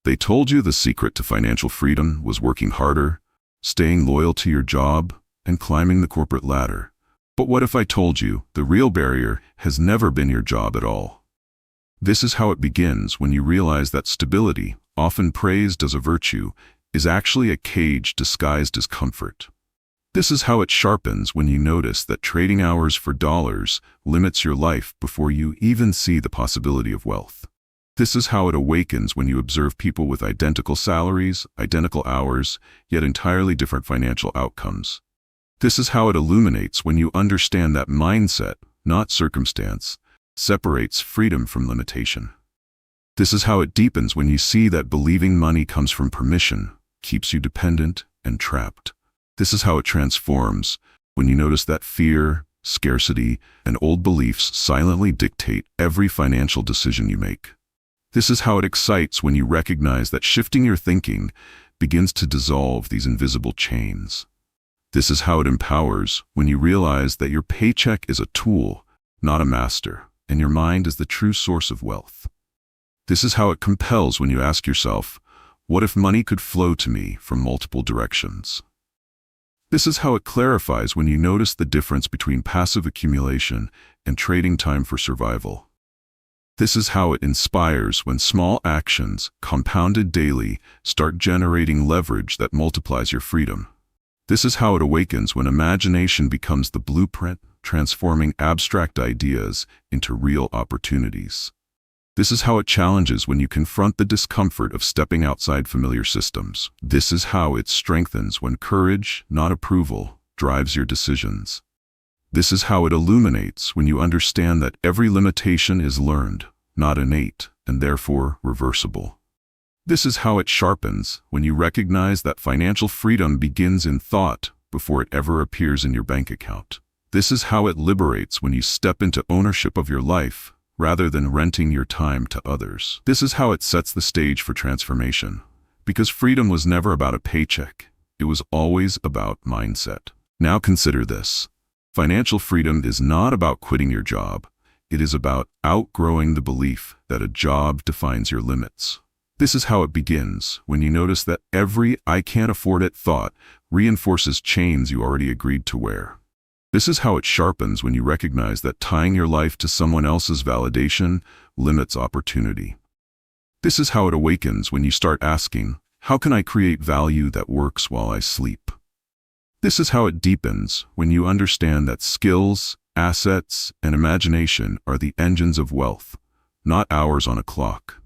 They told you the secret to financial freedom was working harder, staying loyal to your job, and climbing the corporate ladder. But what if I told you the real barrier has never been your job at all? This is how it begins when you realize that stability, often praised as a virtue, is actually a cage disguised as comfort. This is how it sharpens when you notice that trading hours for dollars limits your life before you even see the possibility of wealth. This is how it awakens when you observe people with identical salaries, identical hours, yet entirely different financial outcomes. This is how it illuminates when you understand that mindset, not circumstance, separates freedom from limitation. This is how it deepens when you see that believing money comes from permission keeps you dependent and trapped. This is how it transforms when you notice that fear, scarcity, and old beliefs silently dictate every financial decision you make. This is how it excites when you recognize that shifting your thinking begins to dissolve these invisible chains. This is how it empowers when you realize that your paycheck is a tool, not a master, and your mind is the true source of wealth. This is how it compels when you ask yourself, what if money could flow to me from multiple directions? This is how it clarifies when you notice the difference between passive accumulation and trading time for survival. This is how it inspires when small actions, compounded daily, start generating leverage that multiplies your freedom. This is how it awakens when imagination becomes the blueprint, transforming abstract ideas into real opportunities. This is how it challenges when you confront the discomfort of stepping outside familiar systems. This is how it strengthens when courage, not approval, drives your decisions. This is how it illuminates when you understand that every limitation is learned, not innate, and therefore reversible. This is how it sharpens when you recognize that financial freedom begins in thought before it ever appears in your bank account. This is how it liberates when you step into ownership of your life, rather than renting your time to others. This is how it sets the stage for transformation, because freedom was never about a paycheck. It was always about mindset. Now consider this. Financial freedom is not about quitting your job. It is about outgrowing the belief that a job defines your limits. This is how it begins when you notice that every "I can't afford it" thought reinforces chains you already agreed to wear. This is how it sharpens when you recognize that tying your life to someone else's validation limits opportunity. This is how it awakens when you start asking, how can I create value that works while I sleep? This is how it deepens when you understand that skills, assets, and imagination are the engines of wealth, not hours on a clock.